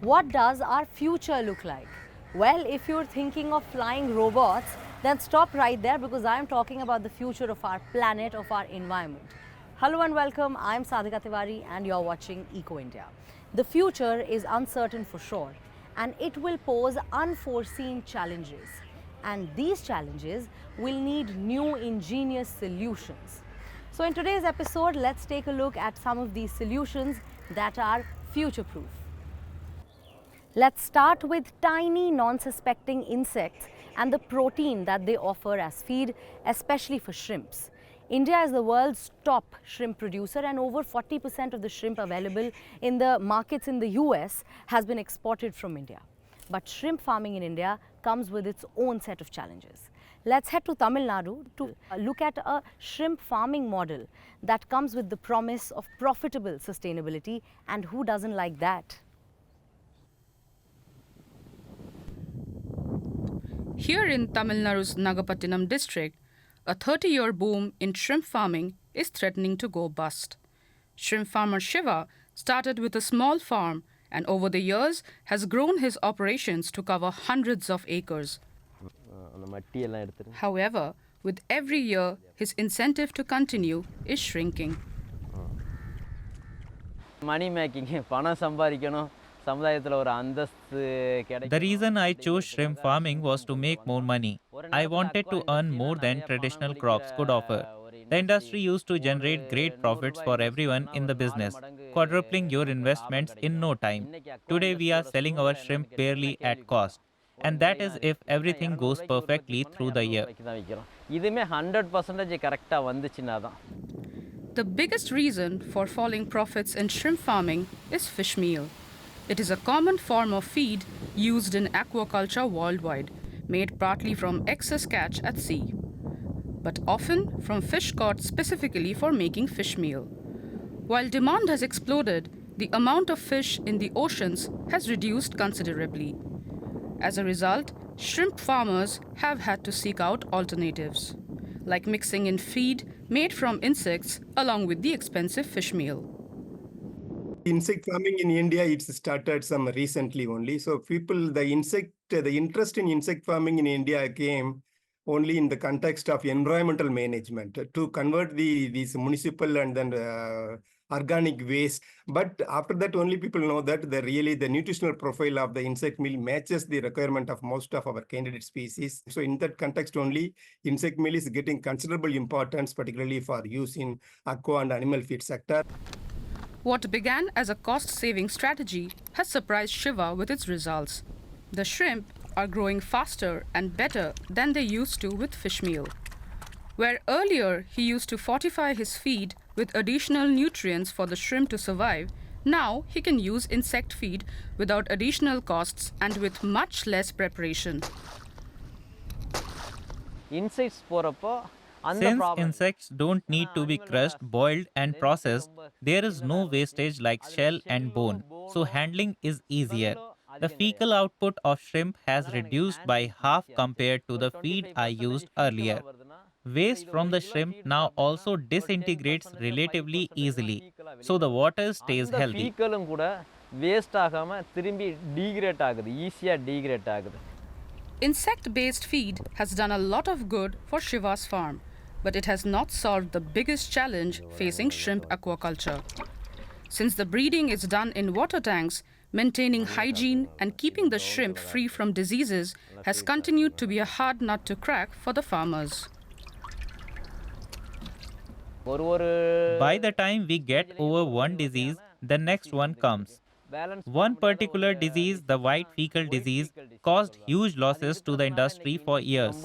What does our future look like? Well, if you're thinking of flying robots, then stop right there because I'm talking about the future of our planet, of our environment. Hello and welcome, I'm Sadhika Tiwari and you're watching Eco India. The future is uncertain for sure and it will pose unforeseen challenges. And these challenges will need new ingenious solutions. So in today's episode, let's take a look at some of these solutions that are future-proof. Let's start with tiny non-suspecting insects and the protein that they offer as feed, especially for shrimps. India is the world's top shrimp producer and over 40% of the shrimp available in the markets in the US has been exported from India. But shrimp farming in India comes with its own set of challenges. Let's head to Tamil Nadu to look at a shrimp farming model that comes with the promise of profitable sustainability, and who doesn't like that? Here in Tamil Nadu's Nagapattinam district, a 30-year boom in shrimp farming is threatening to go bust. Shrimp farmer Shiva started with a small farm and over the years has grown his operations to cover hundreds of acres. However, with every year, his incentive to continue is shrinking. Money making, பணம் சம்பாதிக்கணும் சமுதாயத்தில் ஒரு அந்தஸ்து The reason I chose shrimp farming was to make more money. I wanted to earn more than traditional crops could offer. The industry used to generate great profits for everyone in the business, quadrupling your investments in no time. Today we are selling our shrimp barely at cost. And that is if everything goes perfectly through the year. இதுமே 100% கரெக்டாக வந்துச்சுன்னா தான். The biggest reason for falling profits in shrimp farming is fish meal. It is a common form of feed used in aquaculture worldwide, made partly from excess catch at sea, but often from fish caught specifically for making fish meal. While demand has exploded, the amount of fish in the oceans has reduced considerably. As a result, shrimp farmers have had to seek out alternatives, like mixing in feed made from insects along with the expensive fish meal. Insect farming in India, it's started some recently only. So the interest in insect farming in India came only in the context of environmental management to convert these municipal and then organic waste. But after that, only people know that the nutritional profile of the insect meal matches the requirement of most of our candidate species. So in that context only, insect meal is getting considerable importance, particularly for use in aqua and animal feed sector. What began as a cost-saving strategy has surprised Shiva with its results. The shrimp are growing faster and better than they used to with fish meal. Where earlier he used to fortify his feed with additional nutrients for the shrimp to survive, now he can use insect feed without additional costs and with much less preparation. Insects போறப்போ Since insects don't need to be crushed, boiled, and processed, there is no wastage like shell and bone, so handling is easier. The fecal output of shrimp has reduced by half compared to the feed I used earlier. Waste from the shrimp now also disintegrates relatively easily, so the water stays healthy. ஃபீக்கலும் கூட waste ஆகாம திரும்பி degrade ஆகுது, ஈஸியாக degrade ஆகுது. Insect-based feed has done a lot of good for Shiva's farm, but it has not solved the biggest challenge facing shrimp aquaculture. Since the breeding is done in water tanks, maintaining hygiene and keeping the shrimp free from diseases has continued to be a hard nut to crack for the farmers. By the time we get over one disease, the next one comes. One particular disease, the white fecal disease, caused huge losses to the industry for years.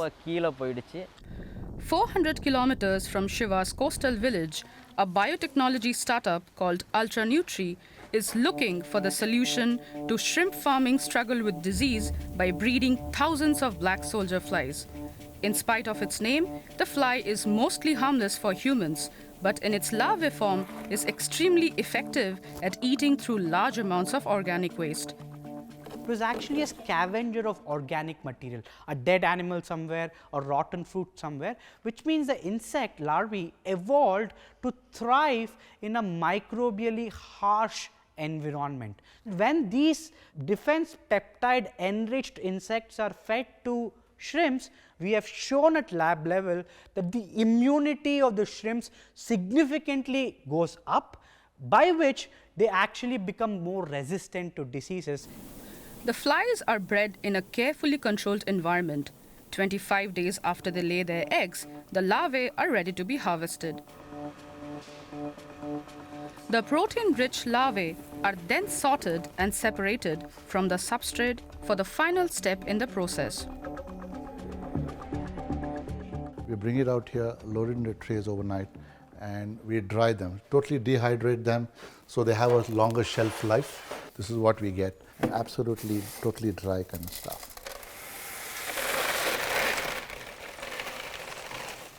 400 kilometers from Shiva's coastal village, a biotechnology startup called UltraNutri is looking for the solution to shrimp farming struggle with disease by breeding thousands of black soldier flies. In spite of its name, the fly is mostly harmless for humans, but in its larvae form is extremely effective at eating through large amounts of organic waste. It was actually a scavenger of organic material, a dead animal somewhere or rotten fruit somewhere, which means the insect larvae evolved to thrive in a microbially harsh environment. When these defense peptide enriched insects are fed to shrimps, we have shown at lab level that the immunity of the shrimps significantly goes up, by which they actually become more resistant to diseases. The flies are bred in a carefully controlled environment. 25 days after they lay their eggs, the larvae are ready to be harvested. The protein-rich larvae are then sorted and separated from the substrate for the final step in the process. We bring it out here, load it in the trays overnight, and we dry them, totally dehydrate them so they have a longer shelf life. This is what we get, absolutely, totally dry kind of stuff.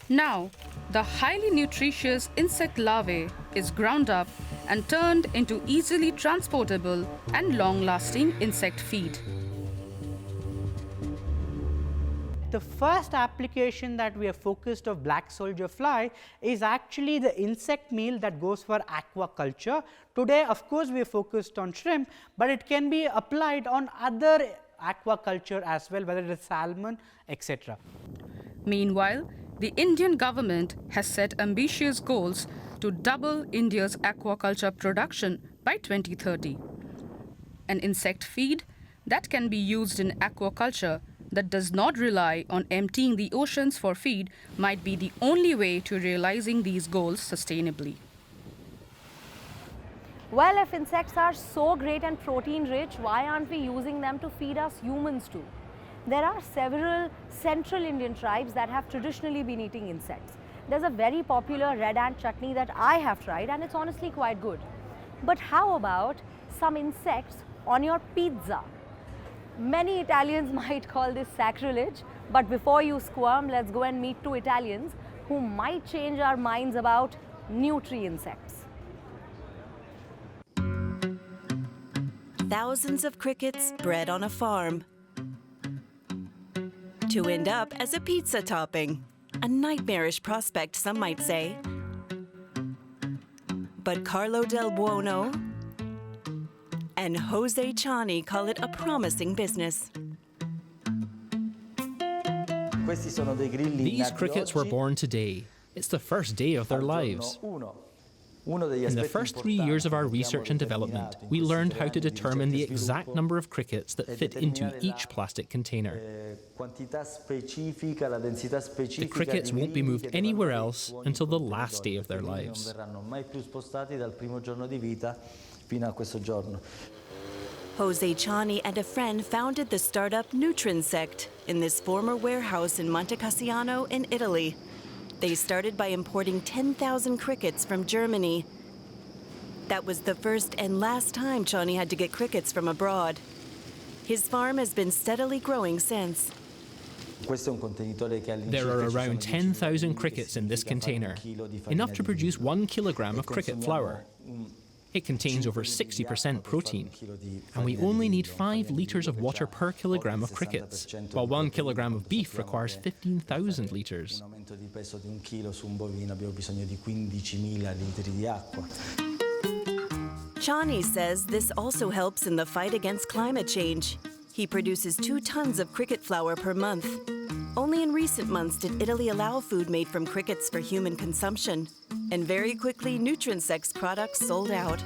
Now, the highly nutritious insect larvae is ground up and turned into easily transportable and long-lasting insect feed. The first application that we have focused of black soldier fly is actually the insect meal that goes for aquaculture. Today, of course, we are focused on shrimp, but it can be applied on other aquaculture as well, whether it is salmon, etc. Meanwhile, the Indian government has set ambitious goals to double India's aquaculture production by 2030. An insect feed that can be used in aquaculture that does not rely on emptying the oceans for feed might be the only way to realizing these goals sustainably. Well, if insects are so great and protein rich, why aren't we using them to feed us humans too? There are several central Indian tribes that have traditionally been eating insects. There's a very popular red ant chutney that I have tried and it's honestly quite good. But how about some insects on your pizza? Many Italians might call this sacrilege, but before you squirm, let's go and meet two Italians who might change our minds about nutri insects. Thousands of crickets bred on a farm to end up as a pizza topping. A nightmarish prospect, some might say. But Carlo Del Buono and Jose Chani call it a promising business. These crickets were born today. It's the first day of their lives. In the first 3 years of our research and development, we learned how to determine the exact number of crickets that fit into each plastic container. The crickets won't be moved anywhere else until the last day of their lives. Jose Chani and a friend founded the startup Nutrinsect in this former warehouse in Monte Cassiano in Italy. They started by importing 10,000 crickets from Germany. That was the first and last time Chani had to get crickets from abroad. His farm has been steadily growing since. There are around 10,000 crickets in this container, enough to produce 1 kilogram of cricket flour. It contains over 60% protein, and we only need 5 litres of water per kilogram of crickets, while 1 kilogram of beef requires 15,000 litres. Chani says this also helps in the fight against climate change. He produces 2 tons of cricket flour per month. Only in recent months did Italy allow food made from crickets for human consumption. And very quickly, Nutrinsect's products sold out.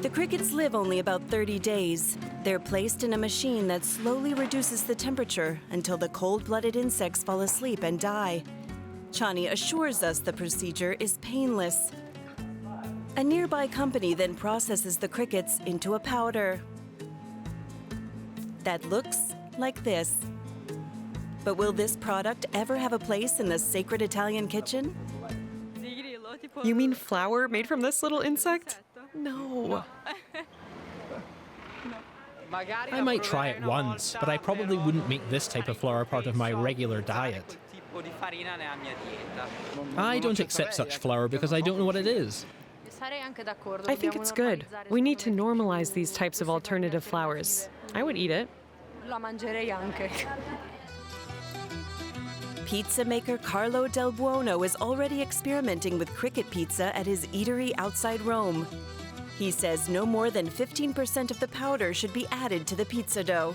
The crickets live only about 30 days. They're placed in a machine that slowly reduces the temperature until the cold-blooded insects fall asleep and die. Chani assures us the procedure is painless. A nearby company then processes the crickets into a powder that looks like this. But will this product ever have a place in the sacred Italian kitchen? You mean flour made from this little insect? No. I might try it once, but I probably wouldn't make this type of flour part of my regular diet. I don't accept such flour because I don't know what it is. I think it's good. We need to normalize these types of alternative flours. I would eat it. Pizza maker Carlo Del Buono is already experimenting with cricket pizza at his eatery outside Rome. He says no more than 15% of the powder should be added to the pizza dough.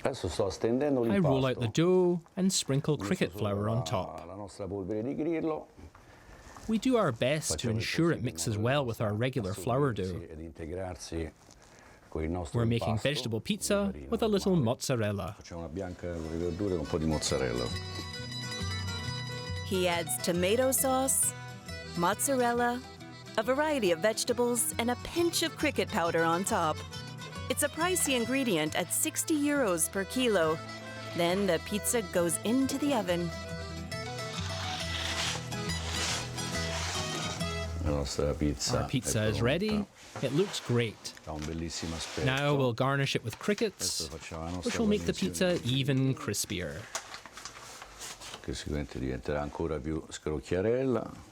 I roll out the dough and sprinkle cricket flour on top. We do our best to ensure it mixes well with our regular flour dough. We're making vegetable pizza with a little mozzarella. He adds tomato sauce, mozzarella, a variety of vegetables, and a pinch of cricket powder on top. It's a pricey ingredient at 60 euros per kilo. Then the pizza goes into the oven. Our pizza is ready. It looks great. Now we'll garnish it with crickets, which will make the pizza even crispier. Che sicuramente diventerà ancora più scrocchiarella.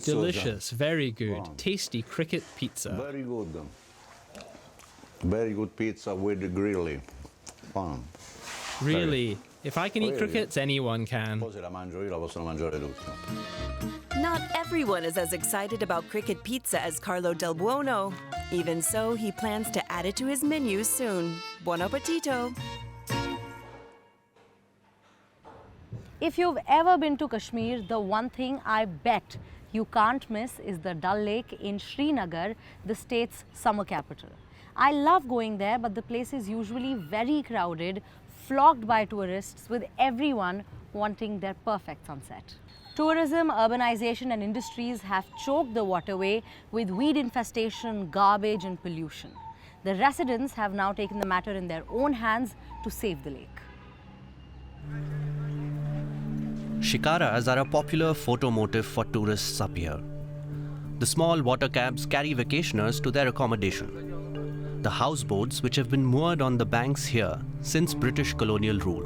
Delicious, very good, tasty cricket pizza. Very good. Very good pizza with the grilling. Fun. Really, if I can eat crickets, anyone can. Se la mangio io, la possono mangiare tutti. Not everyone is as excited about cricket pizza as Carlo Del Buono. Even so, he plans to add it to his menu soon. Buon appetito! If you've ever been to Kashmir, the one thing I bet you can't miss is the Dal Lake in Srinagar, the state's summer capital. I love going there, but the place is usually very crowded, flocked by tourists, with everyone wanting their perfect sunset. Tourism, urbanization and industries have choked the waterway with weed infestation, garbage and pollution. The residents have now taken the matter in their own hands to save the lake. Shikaras are a popular photo motif for tourists up here. The small water cabs carry vacationers to their accommodation. The houseboats which have been moored on the banks here since British colonial rule.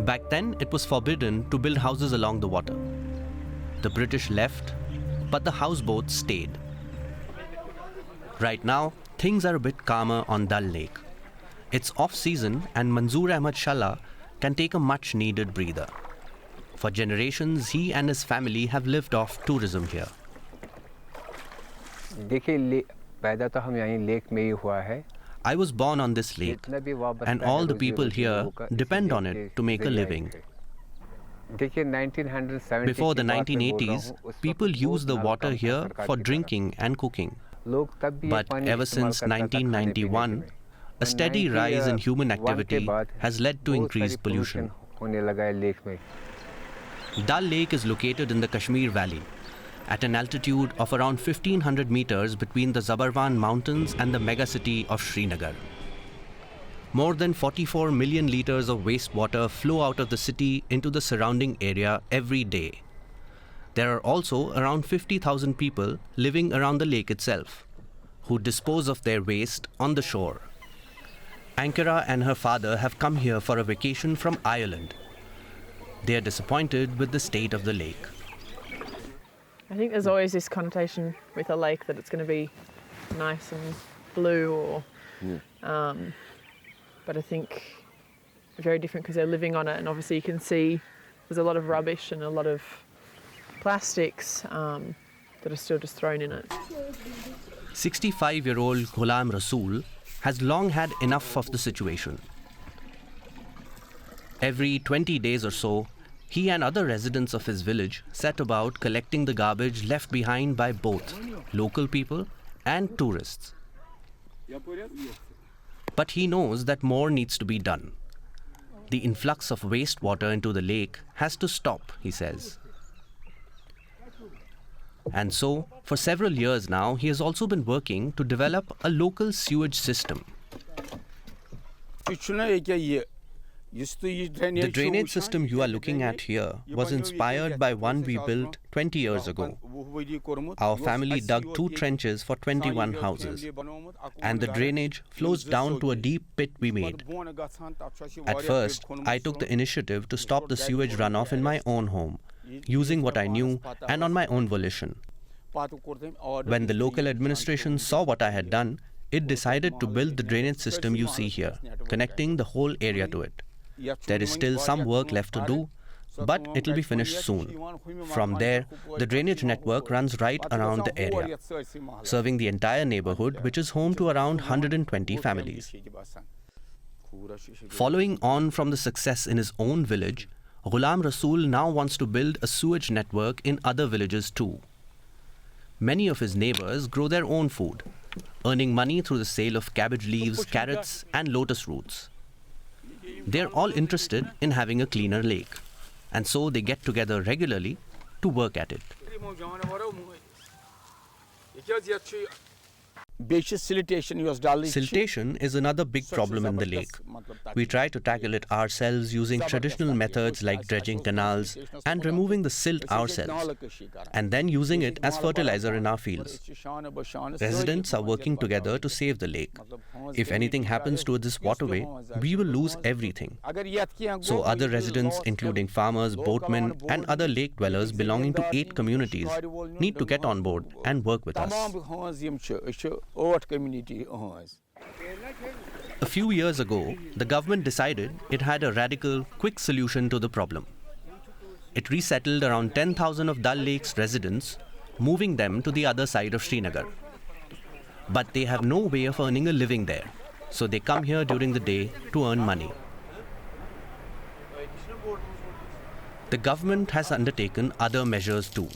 Back then, it was forbidden to build houses along the water. The British left, but the houseboats stayed. Right now, things are a bit calmer on Dal Lake. It's off-season and Manzoor Ahmad Shalla can take a much-needed breather. For generations, he and his family have lived off tourism here. I was born on this lake, and all the people here depend on it to make a living. Before the 1980s, people used the water here for drinking and cooking. But ever since 1991, a steady rise in human activity has led to increased pollution. Dal Lake is located in the Kashmir Valley, at an altitude of around 1500 meters between the Zabarwan mountains and the megacity of Srinagar. More than 44 million liters of wastewater flow out of the city into the surrounding area every day. There are also around 50,000 people living around the lake itself, who dispose of their waste on the shore. Ankara and her father have come here for a vacation from Ireland. They are disappointed with the state of the lake. I think there's always this connotation with a lake that it's going to be nice and blue, or, but I think very different because they're living on it, and obviously you can see there's a lot of rubbish and a lot of plastics that are still just thrown in it. 65-year-old Ghulam Rasool has long had enough of the situation. Every 20 days or so, he and other residents of his village set about collecting the garbage left behind by both local people and tourists. But he knows that more needs to be done. The influx of wastewater into the lake has to stop, he says. And so, for several years now, he has also been working to develop a local sewage system. The drainage system you are looking at here was inspired by one we built 20 years ago. Our family dug 2 trenches for 21 houses, and the drainage flows down to a deep pit we made. At first, I took the initiative to stop the sewage runoff in my own home, using what I knew and on my own volition. When the local administration saw what I had done, it decided to build the drainage system you see here, connecting the whole area to it. There is still some work left to do, but it will be finished soon. From there, the drainage network runs right around the area, serving the entire neighborhood, which is home to around 120 families. Following on from the success in his own village, Ghulam Rasool now wants to build a sewage network in other villages too. Many of his neighbors grow their own food, earning money through the sale of cabbage leaves, carrots, and lotus roots. They're all interested in having a cleaner lake, and so they get together regularly to work at it. Siltation is another big problem in the lake. We try to tackle it ourselves using traditional methods like dredging canals and removing the silt ourselves, and then using it as fertilizer in our fields. Residents are working together to save the lake. If anything happens to this waterway, we will lose everything. So other residents, including farmers, boatmen, and other lake dwellers belonging to 8 communities, need to get on board and work with us. A few years ago, the government decided it had a radical, quick solution to the problem. It resettled around 10,000 of Dal Lake's residents, moving them to the other side of Srinagar. But they have no way of earning a living there, so they come here during the day to earn money. The government has undertaken other measures too.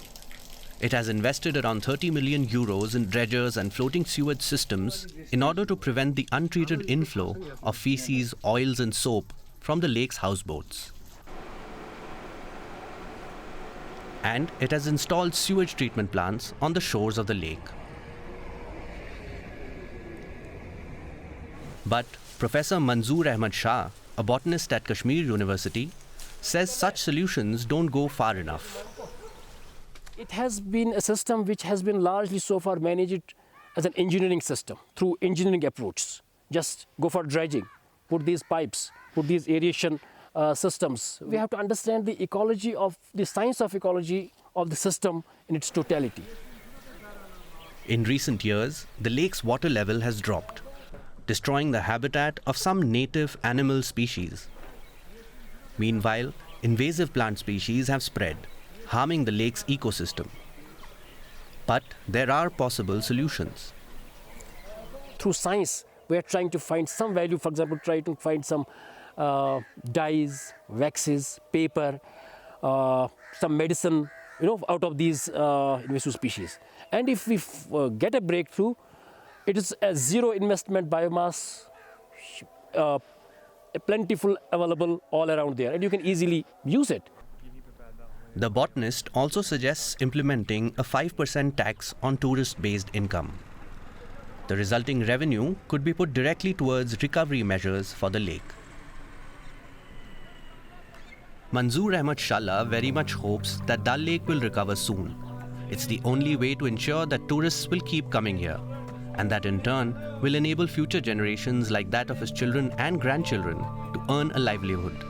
It has invested around 30 million euros in dredgers and floating sewage systems in order to prevent the untreated inflow of feces, oils and soap from the lake's houseboats. And it has installed sewage treatment plants on the shores of the lake. But Professor Manzoor Ahmad Shah, a botanist at Kashmir University, says such solutions don't go far enough. It has been a system which has been largely so far managed as an engineering system through engineering approaches. Just go for dredging, put these pipes, put these aeration systems. We have to understand the ecology of the science of ecology of the system in its totality. In recent years, the lake's water level has dropped, destroying the habitat of some native animal species. Meanwhile, invasive plant species have spread, harming the lake's ecosystem. But there are possible solutions. Through science, we are trying to find some value, for example, try to find some dyes, waxes, paper, some medicine, out of these invasive species. And if we get a breakthrough, it is a zero investment biomass, plentiful, available all around there, and you can easily use it. The botanist also suggests implementing a 5% tax on tourist-based income. The resulting revenue could be put directly towards recovery measures for the lake. Manzoor Ahmad Shalla very much hopes that Dal Lake will recover soon. It's the only way to ensure that tourists will keep coming here, and that in turn will enable future generations like that of his children and grandchildren to earn a livelihood.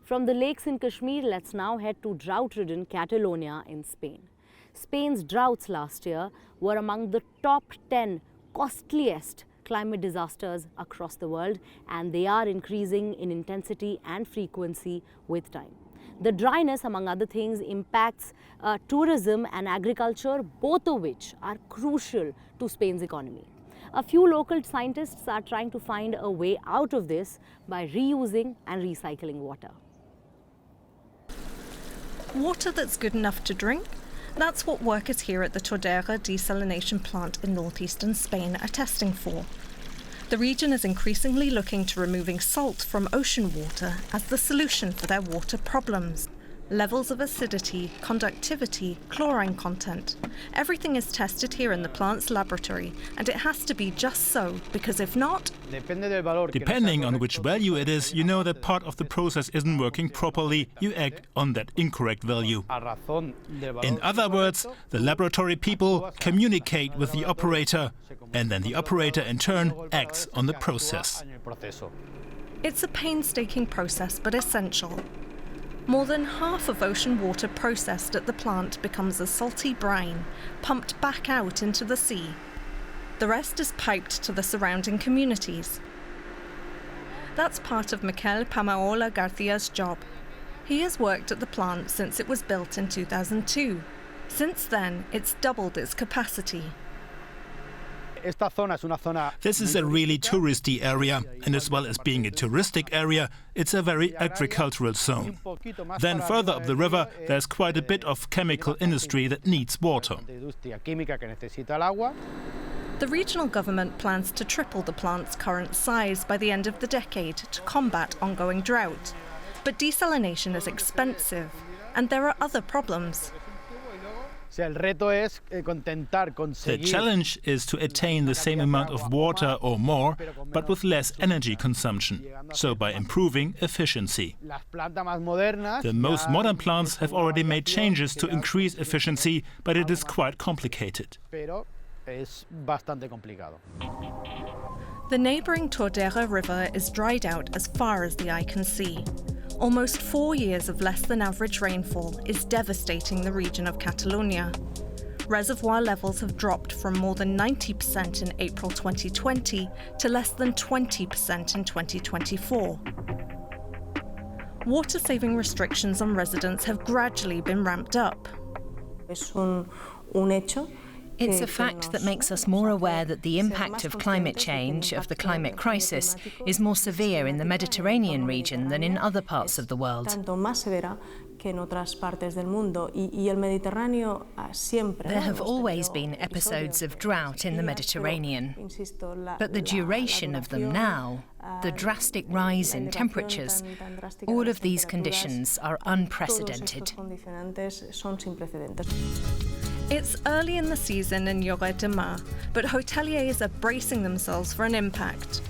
From the lakes in Kashmir, let's now head to drought-ridden Catalonia in Spain. Spain's droughts last year were among the top 10 costliest climate disasters across the world, and they are increasing in intensity and frequency with time. The dryness, among other things, impacts tourism and agriculture, both of which are crucial to Spain's economy. A few local scientists are trying to find a way out of this by reusing and recycling water. Water that's good enough to drink? That's what workers here at the Tordera desalination plant in northeastern Spain are testing for. The region is increasingly looking to removing salt from ocean water as the solution for their water problems. Levels of acidity, conductivity, chlorine content. Everything is tested here in the plant's laboratory, and it has to be just so, because if not... Depending on which value it is, you know that part of the process isn't working properly, you act on that incorrect value. In other words, the laboratory people communicate with the operator, and then the operator in turn acts on the process. It's a painstaking process, but essential. More than half of ocean water processed at the plant becomes a salty brine, pumped back out into the sea. The rest is piped to the surrounding communities. That's part of Miquel Pamaola Garcia's job. He has worked at the plant since it was built in 2002. Since then, it's doubled its capacity. This is a really touristy area, and as well as being a touristic area, it's a very agricultural zone. Then further up the river, there's quite a bit of chemical industry that needs water. The regional government plans to triple the plant's current size by the end of the decade to combat ongoing drought. But desalination is expensive, and there are other problems. The challenge is to attain the same amount of water or more, but with less energy consumption, so by improving efficiency. The most modern plants have already made changes to increase efficiency, but it is quite complicated. The neighbouring Tordera River is dried out as far as the eye can see. Almost 4 years of less than average rainfall is devastating the region of Catalonia. Reservoir levels have dropped from more than 90% in April 2020 to less than 20% in 2024. Water-saving restrictions on residents have gradually been ramped up. It's a fact that makes us more aware that the impact of climate change, of the climate crisis, is more severe in the Mediterranean region than in other parts of the world. There have always been episodes of drought in the Mediterranean, but the duration of them now, the drastic rise in temperatures, all of these conditions are unprecedented. It's early in the season in Lloret de Mar, but hoteliers are bracing themselves for an impact.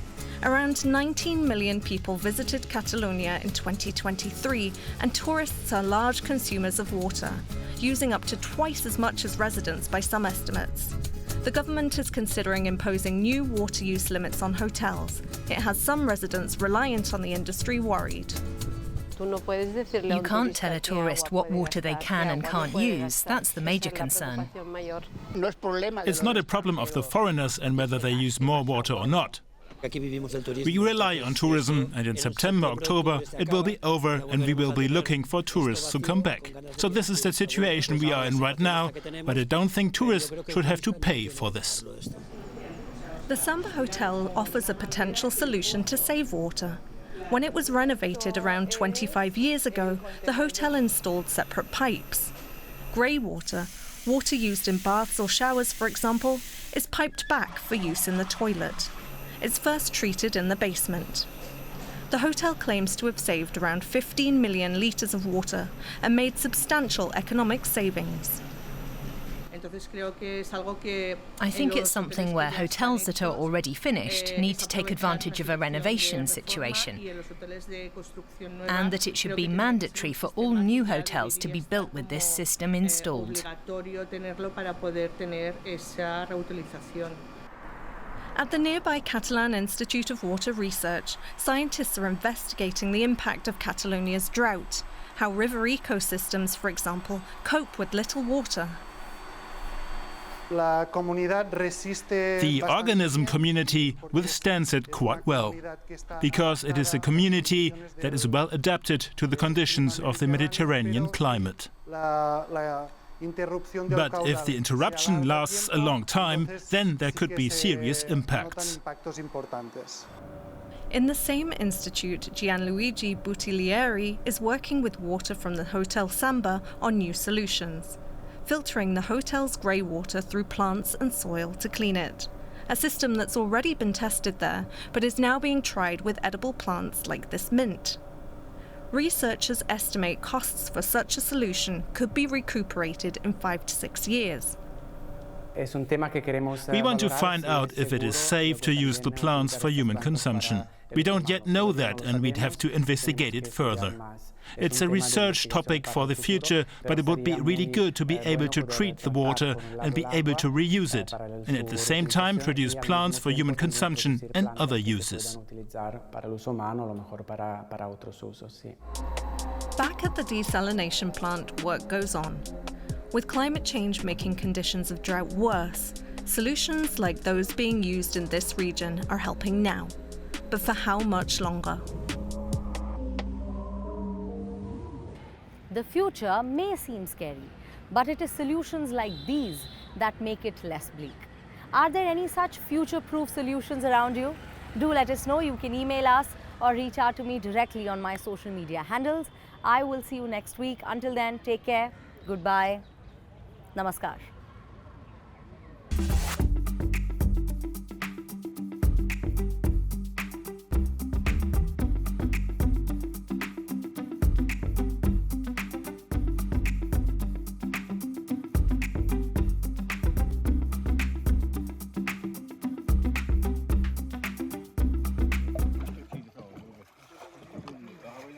Around 19 million people visited Catalonia in 2023, and tourists are large consumers of water, using up to twice as much as residents by some estimates. The government is considering imposing new water use limits on hotels. It has some residents reliant on the industry worried. You can't tell a tourist what water they can and can't use. That's the major concern. It's not a problem of the foreigners and whether they use more water or not. We rely on tourism, and in September, October, it will be over and we will be looking for tourists to come back. So this is the situation we are in right now, but I don't think tourists should have to pay for this. The Samba Hotel offers a potential solution to save water. When it was renovated around 25 years ago, the hotel installed separate pipes. Grey water, water used in baths or showers, for example, is piped back for use in the toilet. It's first treated in the basement. The hotel claims to have saved around 15 million litres of water and made substantial economic savings. I think it's something where hotels that are already finished need to take advantage of a renovation situation, and that it should be mandatory for all new hotels to be built with this system installed. At the nearby Catalan Institute of Water Research, scientists are investigating the impact of Catalonia's drought, how river ecosystems, for example, cope with little water. The organism community withstands it quite well, because it is a community that is well adapted to the conditions of the Mediterranean climate. But if the interruption lasts a long time, then there could be serious impacts. In the same institute, Gianluigi Buttiglieri is working with water from the Hotel Samba on new solutions, filtering the hotel's grey water through plants and soil to clean it, a system that's already been tested there but is now being tried with edible plants like this mint. Researchers estimate costs for such a solution could be recuperated in 5 to 6 years. We want to find out if it is safe to use the plants for human consumption. We don't yet know that, and we'd have to investigate it further. It's a research topic for the future, but it would be really good to be able to treat the water and be able to reuse it, and at the same time produce plants for human consumption and other uses. Back at the desalination plant, work goes on. With climate change making conditions of drought worse, solutions like those being used in this region are helping now. But for how much longer? The future may seem scary, but it is solutions like these that make it less bleak. Are there any such future-proof solutions around you? Do let us know. You can email us or reach out to me directly on my social media handles. I will see you next week. Until then, take care. Goodbye. Namaskar.